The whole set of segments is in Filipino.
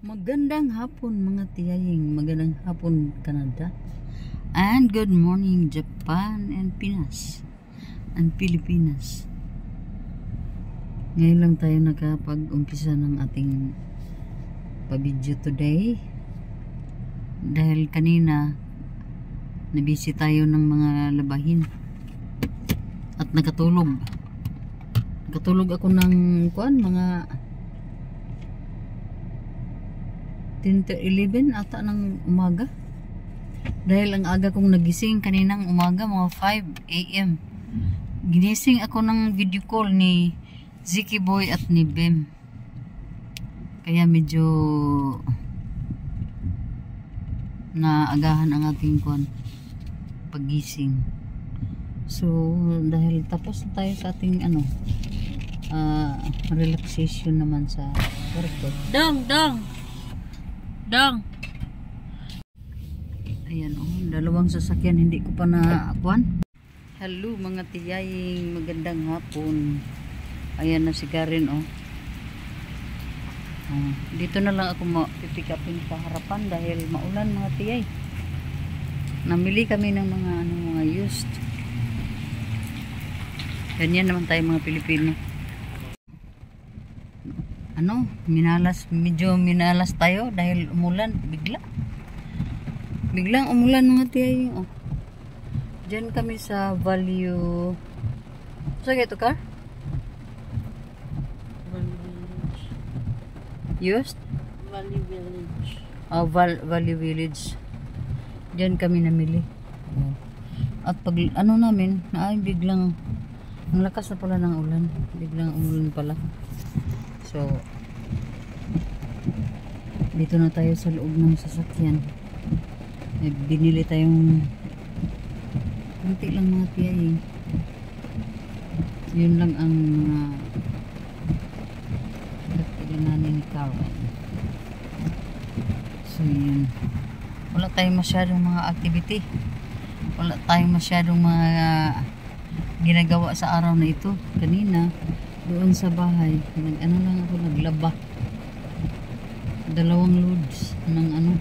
Magandang hapon mga tiyaying, magandang hapon Canada, and good morning Japan and Pinas and Pilipinas. Ngayon lang tayo nakapag-umpisa ng ating pa-video today dahil kanina nabisi tayo ng mga labahin at nakatulog ako ng mga 10 to 11 ata ng umaga dahil ang aga kong nagising kaninang umaga, mga 5 AM. Ginising ako ng video call ni Ziki Boy at ni Bem, kaya medyo naagahan ang ating pagising. So dahil tapos na tayo sa ating relaxation naman sa kwarto. Dong. Ayan dalawang sasakyan hindi ko pa naakuan. Hello mga tiyaying, magandang hapon. Ayan na si Karen dito na lang ako pipick upin sa harapan dahil maulan mga tiyay. Namili kami ng mga used. Ganyan naman tayo mga Pilipino. Medyo minalas tayo dahil umulan biglang umulan mga tiyay. Diyan kami sa Value. Saan ito ka? Used? Value Village. Value Village. Diyan kami namili. At pag namin, biglang ang lakas na pala ng ulan. Biglang umulan pala. So dito na tayo sa loob ng sasakyan. Binili tayong konti lang mga tiyay. Yun lang ang kailanganin ni Carmen. So yun, wala tayong masyadong mga activity, wala tayong masyadong mga ginagawa sa araw na ito. Kanina doon sa bahay naglaba 2 loads ng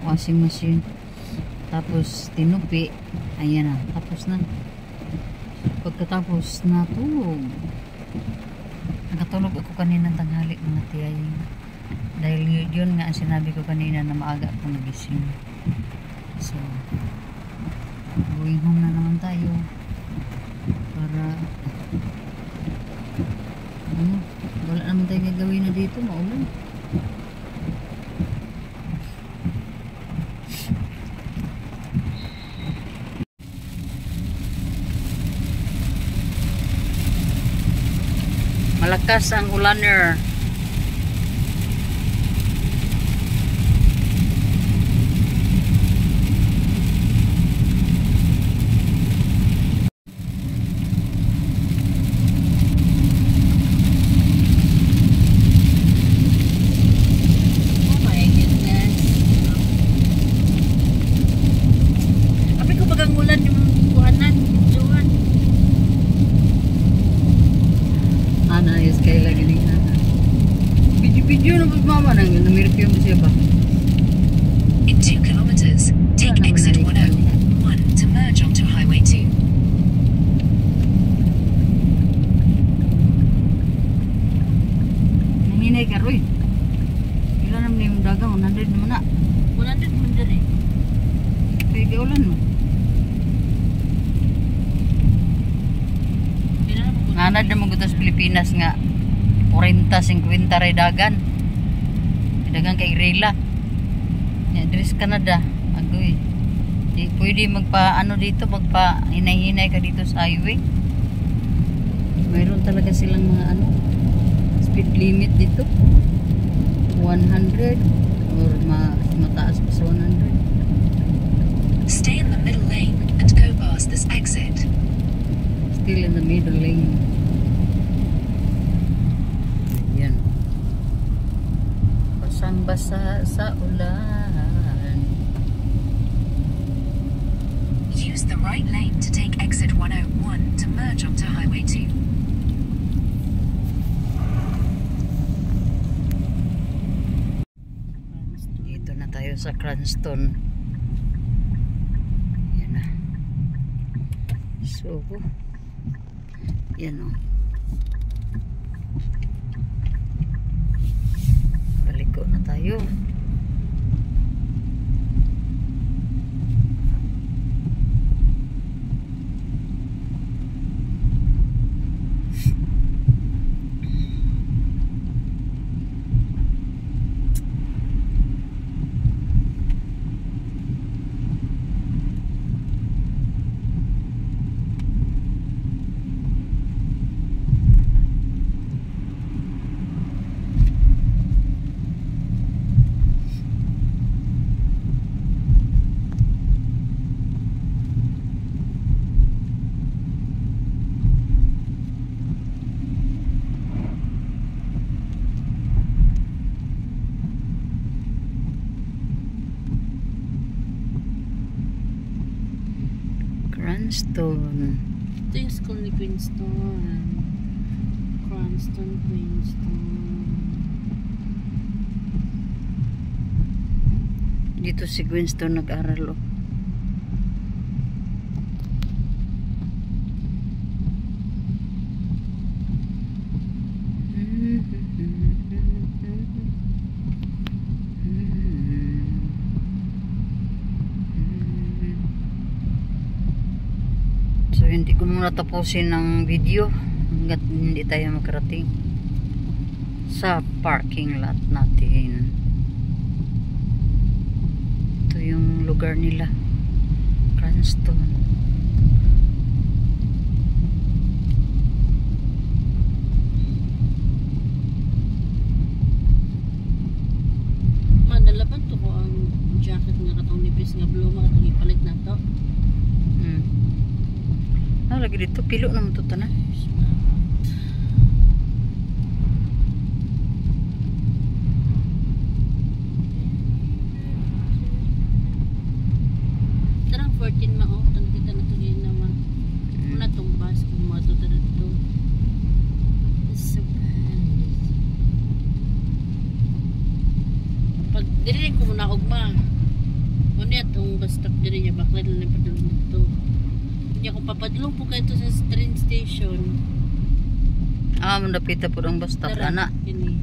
washing machine, tapos tinupi. Ayan na, tapos na. Pagkatapos nakatulog ako kanina tanghali mga tiyay, dahil yun nga ang sinabi ko kanina na maaga ako nagising. So going home na naman tayo para wala naman tayo gagawin na dito, maulan. Malakas ang ulaner. Video na mama nang namiripyo mo siya ba? In 2 kilometers, take exit 101 to merge onto Highway 2. Nanginay ka, Roy. Ilan naman yung dagang? 100 naman na. 100 naman dali. Kaya gaulan mo. Nanad na mga sa Pilipinas nga 40-50 ray dagan kay Rela Dres Canada. Agoy, di pwede dito, hinay-hinay ka dito sa highway. Mayroon talaga silang mga speed limit dito, 100 or mataas pa sa 100. Stay in the middle lane and go past this exit. Still in the middle lane. Yan, basang-basa sa ulan. Use the right lane to take exit 101 to merge onto Highway 2. tayo sa Cranston. Yan na. So, yan o. Baliko na tayo. Cranston. Ito yung school ni Queenstown. Cranston, Queenstown. Dito si Queenstown nag-aral oh. So hindi ko muna tapusin ng video hanggat hindi tayo makarating sa parking lot natin. Ito yung lugar nila, Cranston. Nalaban to ko ang jacket nga katong nipis nga blue mga katong ipalit na to. Lagi dito pilo naman ito tanan. Tarang 14 mao tang kita na to ngayon naman. Muna tong bus kung mga to dito. It's so bad. Pag diri ko muna ugma. Unya tong bus stop diri niya bakla lang padulong dito. Kung papadulong po kayo sa train station. Mandapita po ang bus stop ana. Kini.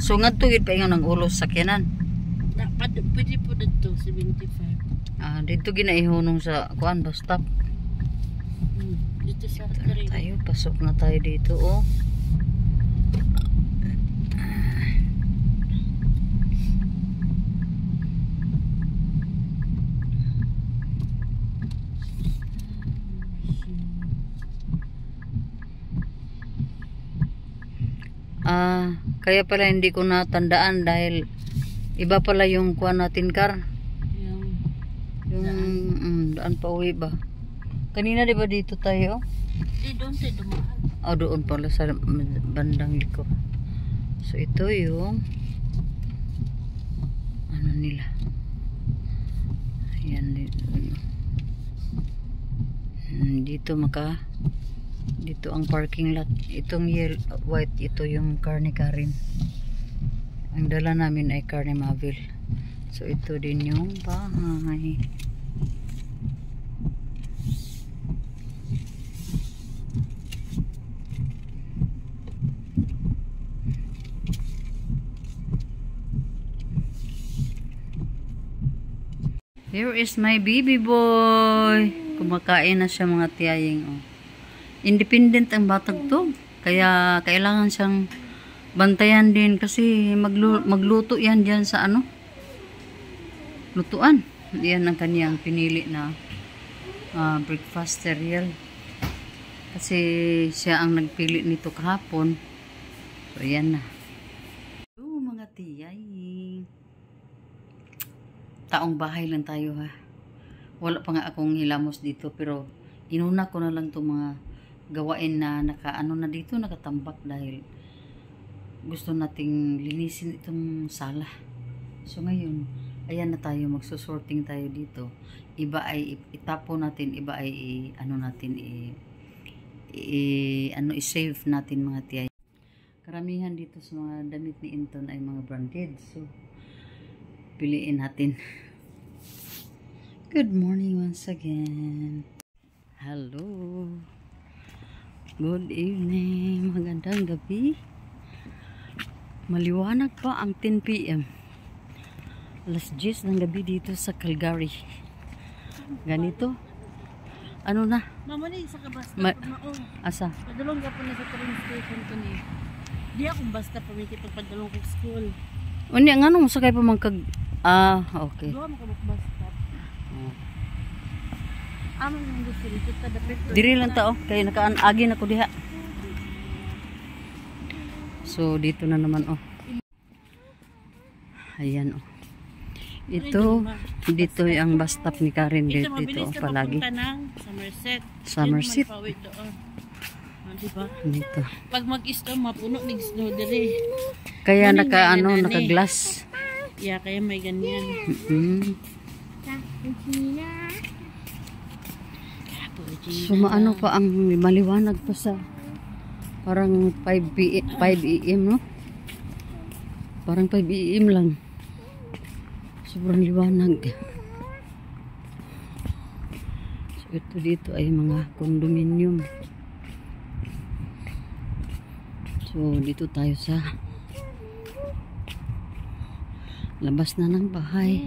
So ngadto gid paingon ang ulos sakyanan. Pwede po dito 75. Dito ginaihunong sa kuan bus stop. Dito sa Ito na train. tayo, pasok na tayo dito oh. Kaya pala hindi ko natandaan dahil iba pala yung kuha natin car. Yung daan pa uwi ba? Kanina di ba dito tayo? Di doon tayo dumaan. Doon pala sa bandang liko. So ito yung ano nila. Ayan dito dito ang parking lot. Itong white, ito yung car ni Karin. Ang dala namin ay car ni Mavil. So ito din yung bahay. Here is my baby boy. Kumakain na siya mga tiyaying oh. Independent ang batag to. Kaya kailangan siyang bantayan din kasi magluto yan dyan sa ano? Lutuan. Yan ang kaniyang pinili na breakfast cereal. Kasi siya ang nagpili nito kahapon. So yan na. Mga tiyay. Taong bahay lang tayo ha. Wala pa nga akong hilamos dito pero inuna ko na lang itong mga gawain na nakaano na dito, nakatambak dahil gusto nating linisin itong sala. So ngayon, ayan na tayo, magsusorting tayo dito. Iba ay itapo natin, iba ay i-save natin mga tiyay. Karamihan dito sa mga damit ni Inton ay mga branded. So Piliin natin. Good morning once again. Hello. Good evening. Magandang gabi. Maliwanag pa ang 10 PM. Alas 10 ng gabi dito sa Calgary. Ganito. Ano na? Mama ni sa kabasta maong. Asa? Padulong ka po na sa train station ko ni. Di ako basta pamiti pagpadulong ko school. Unya nga nung sakay pa man kag okay. Duha mo ka basta. Oh. Amo nang gusto dito ta dapat. Diri lang ta kay nakaanagi na ko diha. So dito na naman Ayan Ito dito ang bus stop ni Karen dito palagi. Somerset. Diba? Dito. Pag mag-snow mapuno nig snow diri. Kaya naka-glass. Yeah, kaya may ganyan. So maano pa ang maliwanag pa sa parang 5 AM no? Parang 5 AM lang. Sobrang liwanag. So ito dito ay mga condominium. So dito tayo sa labas na ng bahay.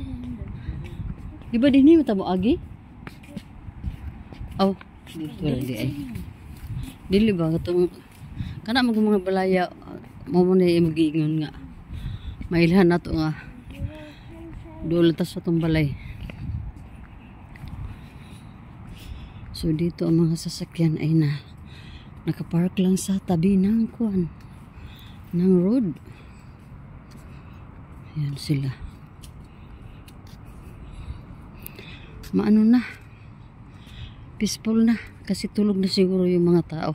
Di ba din yung matabo agi? Dito di ay. Dili ba katong kana mga balaya mo na magiingon nga. Mailhan nato nga. Doon ta sa tong balay. So dito ang mga sasakyan ay nakapark lang sa tabi ng ng road. Ayan sila. Maano na. Peaceful na. Kasi tulog na siguro yung mga tao.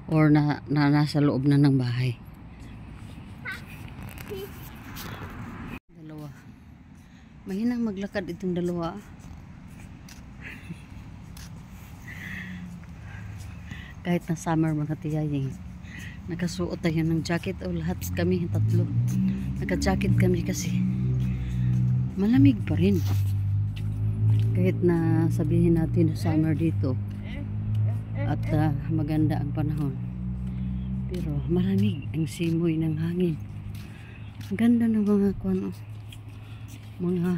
Or nasa loob na ng bahay. Dalawa. Mahinang maglakad itong dalawa. Kahit na summer mga tiyaying. Nakasuot tayo ng jacket lahat kami tatlo. Naka-jacket kami kasi malamig pa rin. Kahit na sabihin natin na summer dito at maganda ang panahon. Pero malamig ang simoy ng hangin. Ang ganda ng mga mga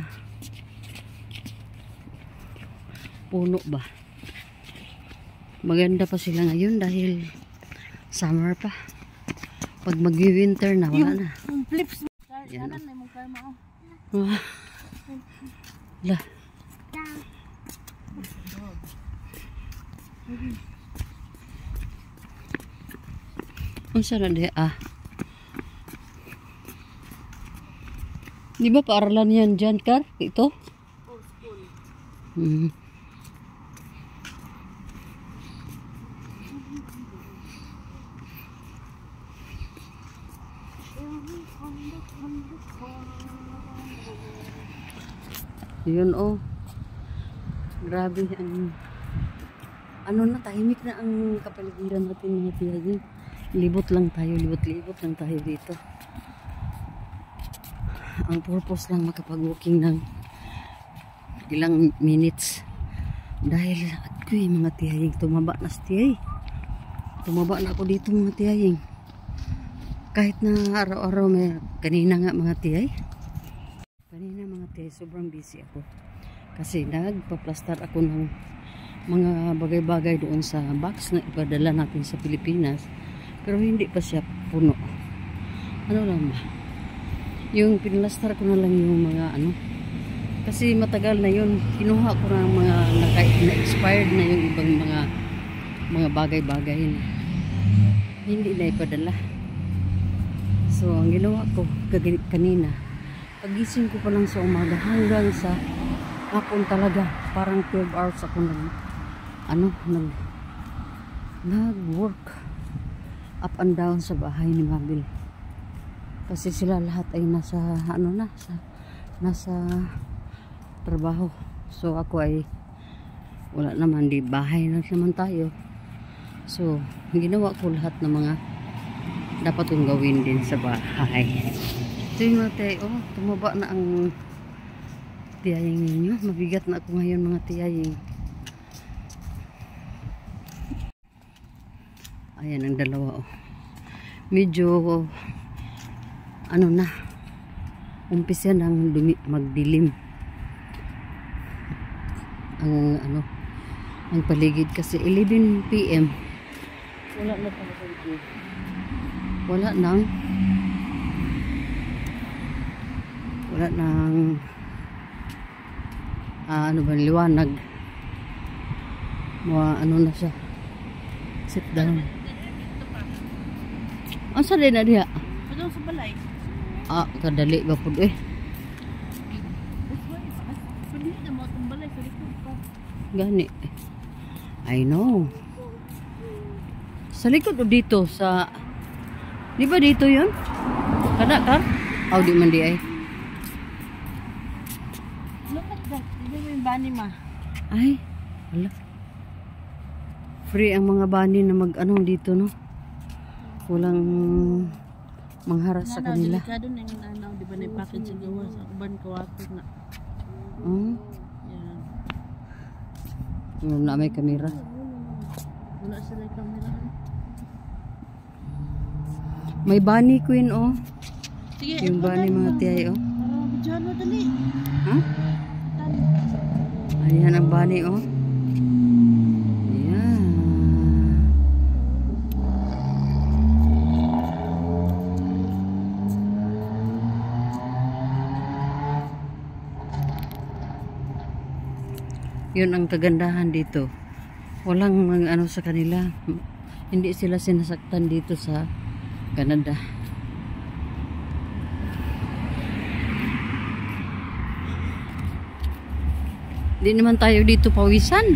puno ba. Maganda pa sila ngayon dahil summer pa. Pag mag-winter na wala na. Yung flips mo. Yan, Kanan may mong karma Lah. Ang sarap de Di ba paaralan yan dyan, Kar? Ito? School. Yun grabe ang tahimik na ang kapaligiran natin mga tiyagin. Libot lang tayo dito. Ang purpose lang makapag-walking ng ilang minutes. Dahil at ko mga tiyagin tumaba na si tiyay. Tumaba na ako dito mga tiyagin. Kahit na araw-araw may kanina nga mga tiyay. Sobrang busy ako. Kasi nagpa-plaster ako ng mga bagay-bagay doon sa box na ipadala natin sa Pilipinas. Pero hindi pa siya puno. Ano lang ba? Yung pinlastar ko na lang yung mga kasi matagal na yun. Kinuha ko na mga na-expired na yung ibang mga bagay-bagay na hindi na ipadala. So ang ginawa ko kanina, pagising ko pa lang sa umaga hanggang sa hapon talaga, parang 12 hours ako nag-work up and down sa bahay ni Mabil. Kasi sila lahat ay nasa nasa trabaho. So ako ay wala naman, di bahay na naman tayo. So ginawa ko lahat ng mga dapat kong gawin din sa bahay. Ito yung tumaba na ang Tiyaying ninyo. Mabigat na ako ngayon mga tiyaying. Ayan ang dalawa oh. Medyo ano na. Umpisa nang magdilim. Ang ano, ang paligid kasi 11 PM. Wala na pala ko. Wala nang ano ba, liwanag. Ano na siya. Sit down. Ang sali na diha? Pagdaw sa balay. Kadali ba po eh. Pwede na mo itong balay sa likod pa. Gani. I know. Sa likod o dito? Di ba dito yun? Kada ka? Di man di ay. Look at that. Hindi mo yung bani ma. Ay. Wala. Free ang mga bani na mag-ano dito no? Walang mangharas sa kanila. Delikado na yung ano. Di ba na yung package sa gawa sa uban kawatot na. Yan. Na may kamera. Wala sila yung camera. May bunny queen oh. Sige, yung bunny mga tiyay oh. Diyan mo dali. Ha? Ayan ang bunny oh. Ayan. Yun ang kagandahan dito. Walang ano sa kanila. Hindi sila sinasaktan dito sa Canada. Hindi naman tayo dito pawisan.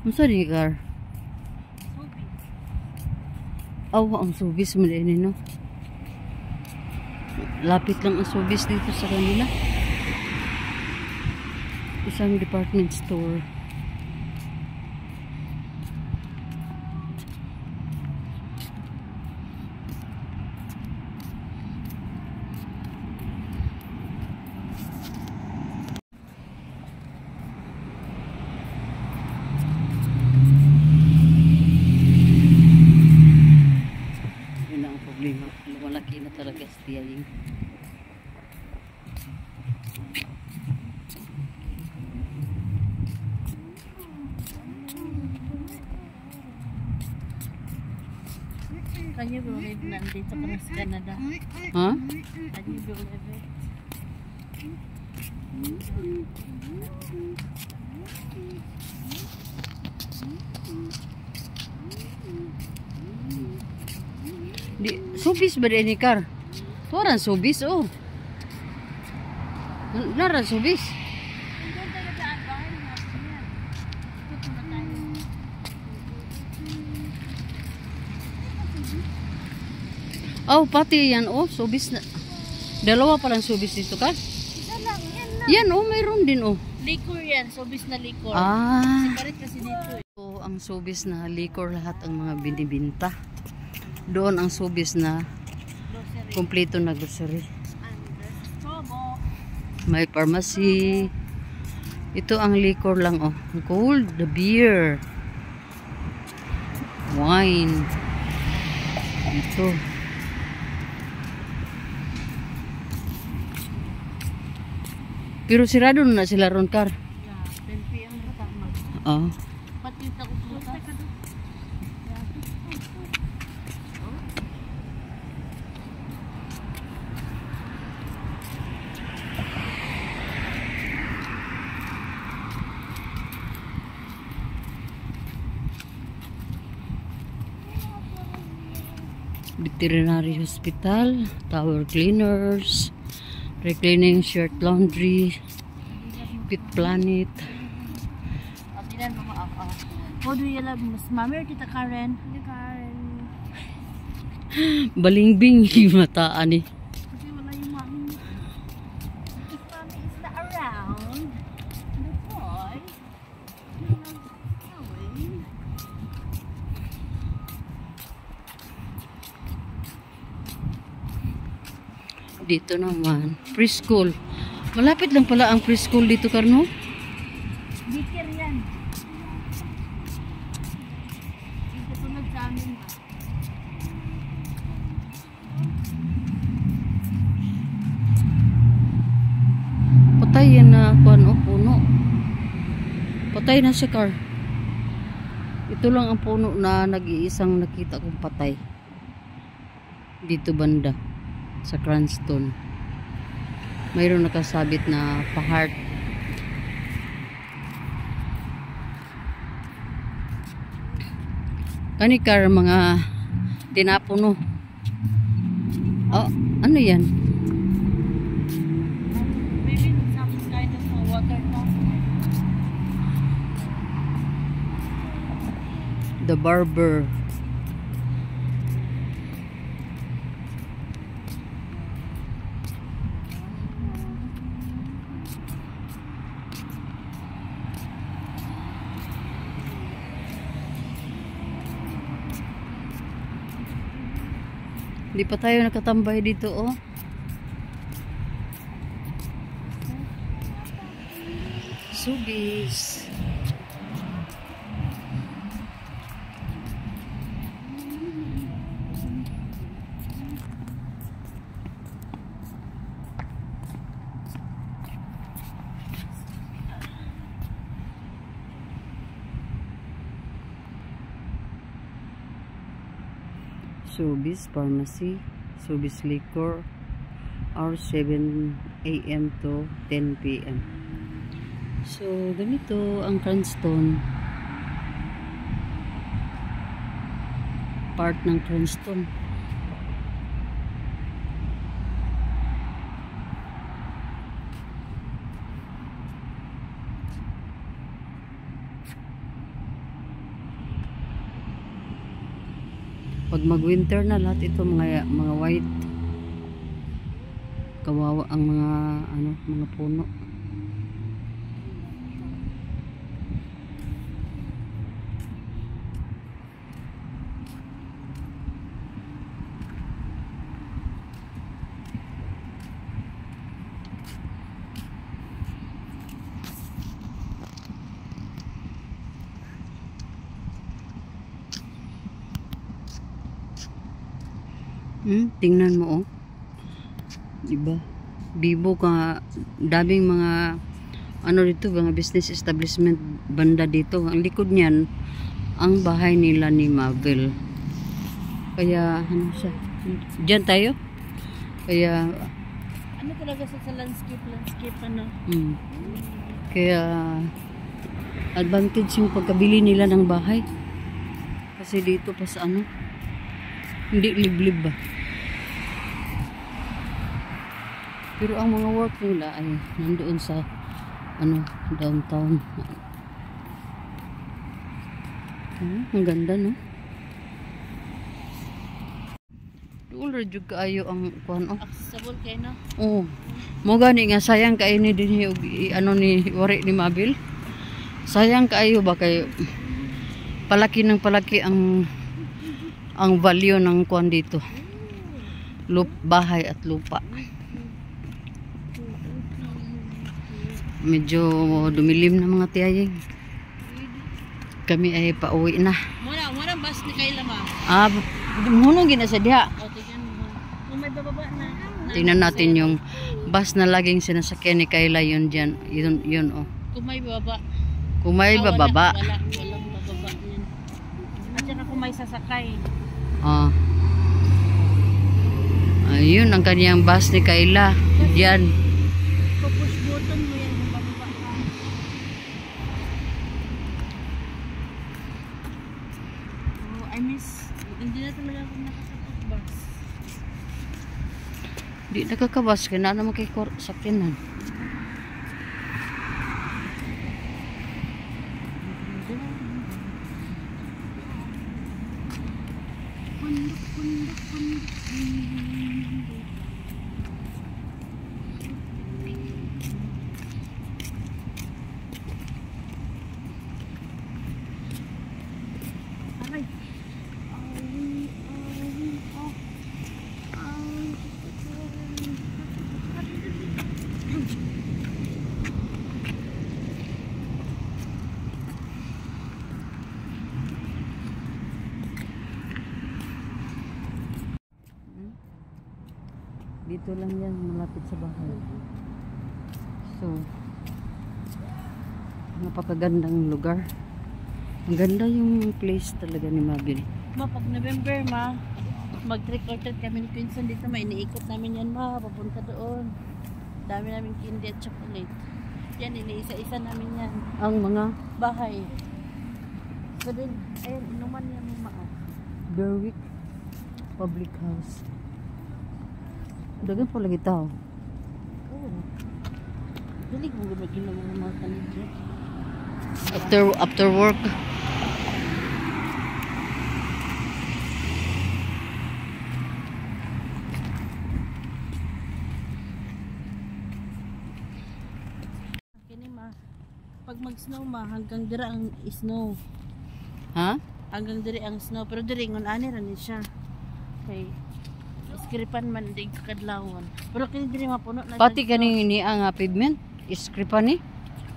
Masa ni car? Ang subis mo din no. Lapit lang ang subis dito sa kanila. Isang department store. Yun ang problema. Lumalaki na talaga sa tiyaying. Can you believe nandito ka na sa Canada? Ha? Can you believe it? Subis ba din ni car? Tuwaran subis oh. Naran subis. Doon tayo daan bahay na siya. Dito na tayo. Pati yan oh, subis na. Dalawa palang subis dito ka? Isa lang, yan lang. Yan oh, mayroon din oh. Liquor yan, sobis na liquor. Separate kasi dito. So, ang subis na liquor lahat ang mga binibinta. Doon ang subis na Grocery. kompleto na grocery. And there's Tobo. May pharmacy. Ito ang liquor lang oh. Cold, the beer. Wine. Ito. Pero sirado na sila ron car. Yeah, 10 p.m. na tama. Pati ito ko pumunta. Veterinary hospital, tower cleaners, reclining shirt laundry, Pit Planet. Atinan mga What do you love most? Mami or Tita Karen? Tita Karen. Balingbing mataan eh. Kasi wala yung mami. If mami is not around, the boy, Dito naman, preschool. Malapit lang pala ang preschool dito, Karno. Dikir yan. Ito sunod sa amin ba? Patay yan na kuan, oh, puno. Patay na si car. Ito lang ang puno na nag-iisang nakita kong patay. Dito banda sa Cranston. Mayroon nakasabit na pa-heart. Kanikar mga tinapuno. Oh, ano yan? Maybe some kind of water fountain. The barber. Hindi pa tayo nakatambay dito, oh. Subis. Subis Pharmacy, Subis Liquor, hours 7 AM to 10 PM. So, ganito ang Cranston. Part ng Cranston. Pag mag-winter na, lahat ito mga white. Kawawa ang mga puno. Tingnan mo, oh. Diba? Bibo ka, daming mga dito, mga business establishment banda dito. Ang likod niyan, ang bahay nila ni Marvel. Kaya, siya? Diyan tayo? Kaya, Ano talaga sa landscape, Kaya, advantage yung pagkabili nila ng bahay. Kasi dito pa sa hindi liblib ba? Pero ang mga work nila ay nandoon sa downtown. Ang ganda, no? Doon radyo kaayo ang kuan, oh. Accessible kayo, no? Oh. Mo gani nga sayang kay ni dinhi ni wari ni Mabil. Sayang kaayo ba kay palaki ng palaki ang value ng kuan dito. Bahay at lupa. Medyo dumilim na mga tiyayeng. Kami ay pauwi na. Muna bus ni Kayla ma. Muna gina sa diha. O, tingnan mo. Kung may bababa na. Tingnan natin yung bus na laging sinasakyan ni Kayla, yun dyan. Yun, oh. Kung may bababa. Kung may bababa. Walang bababa yan. At saka kung may sasakay. Ayun ang kaniyang bus ni Kayla. Diyan. Push button mo yan yung bababa ka. Oh, I miss. Hindi na talaga ako nakakapag-bus. Di nakakabas. Kaya naman kay sakyanan. Dito lang yan, malapit sa bahay. So, napakagandang lugar. Ang ganda yung place talaga ni Mabel. Ma, pag November, ma, mag-trick or treat kami ni Pinsan dito. May iniikot namin yan, ma. Papunta doon. Dami namin candy at chocolate. Yan, iniisa-isa namin yan. Ang mga Bahay. So din, ayun, inuman yan mo, ma. Berwick Public House. Dagan po lagi tao. Oo. Dali kong gumagin ng mga kanidyo. After work. Kini, ma. Pag mag-snow, ma, hanggang dira ang snow. Ha? Hanggang diri ang snow. Pero diri, ngon ani rin siya. Okay. Iskripan man, di kakadlawon. Pero kini diri mapuno na. Pati kani ni ang pavement, iskripan ni.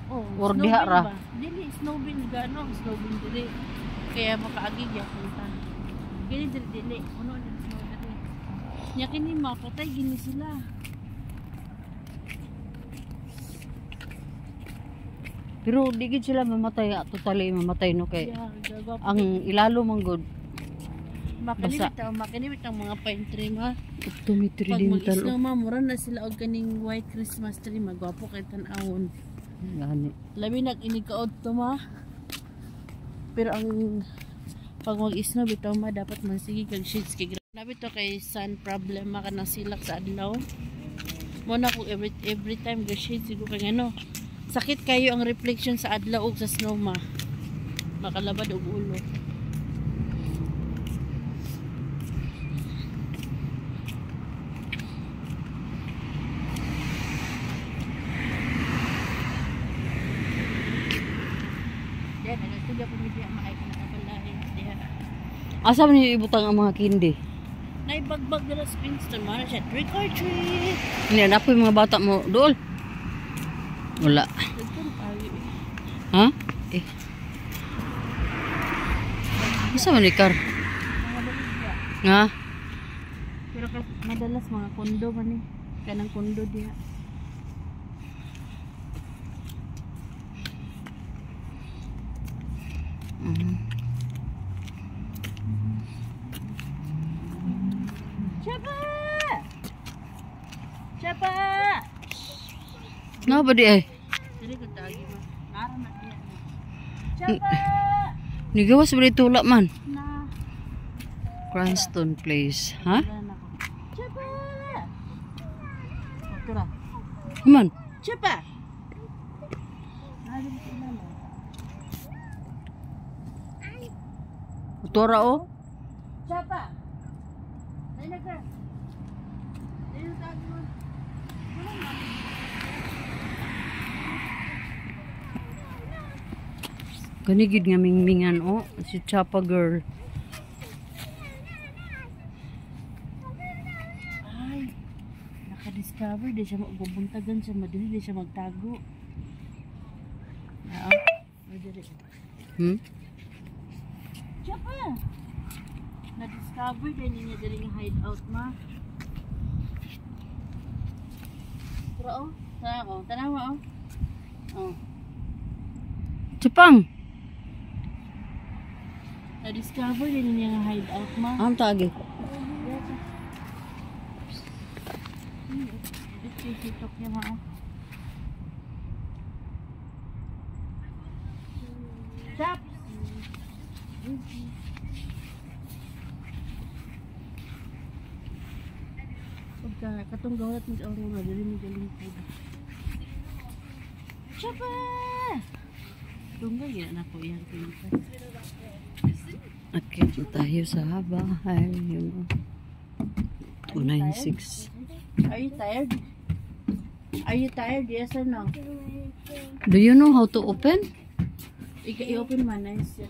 Oh, or snowbin diha ra. ba? Dili, snowbin gano, snowbin dili. Kaya makaagi ya punta. Kini dili, puno na snow dili. Nya kini mapatay gini sila. Pero di gid sila mamatay, totally mamatay no kay Yeah, gagawa. ang ilalo man good. Makinimit ang mga pine tree, ma. Optometry Pag din mag-snow, talo. ma, mura na sila og kaning white Christmas tree, magwapo kay tan-awon. Gani. Labi nag-inikaot to, ma. Pero ang pag mag-snow bitaw, ma, dapat mansigi kag shades kay grabe to kay sun problem ka na silak sa adlaw. Mo na ko every time ga shades ko kay ano. Sakit kayo ang reflection sa adlaw ug sa snow, ma. Makalabad og ulo. Yan, nagtuga po media maay ka nakabalahin. Diha. Asa man ni ibutang ang mga kindi? Naibagbag na sa Princeton, man siya trick or treat. Ni napoy mga bata mo dool. Wala. Dagkan tayo eh. Ha? Eh. Asa man ni car? Mga baligya. Nga. Pero madalas mga kondo man eh. Kanang kondo diha. Chapa! Chapa! Nga ba di ay? Dili ko tagi ma. Nara na diha. Chapa! Nigawas ba di tulak man? Na. Cranston Place. Ha? Wala na ko. Chapa! Tura. Man. Chapa! Nara ko na. Utora o? Chapa! Dali na ka. Dali na tagi mo. Kanigid nga mingmingan o. Si Chapa girl. Ay, naka-discover. Di siya magbubuntagan siya. Madali di siya magtago. Oo. Madali. Hmm? Chapa! Na-discover din niya dali yung hideout, ma. Pero oh, tanaw ko. Tanaw mo, oh. Oh. Chapang. Na-discover din niya yung hideout, ma. Am tagi. Ito yung TikTok niya, ma, oh. Chap! Pagka katong gawat ng Aurora, dali mo galing po. Chapa! Tunggay, yan ako yan. Okay, tayo sa bahay. Yung 296. Are you tired? Are you tired? Yes or no? Do you know how to open? I-open man. Nice.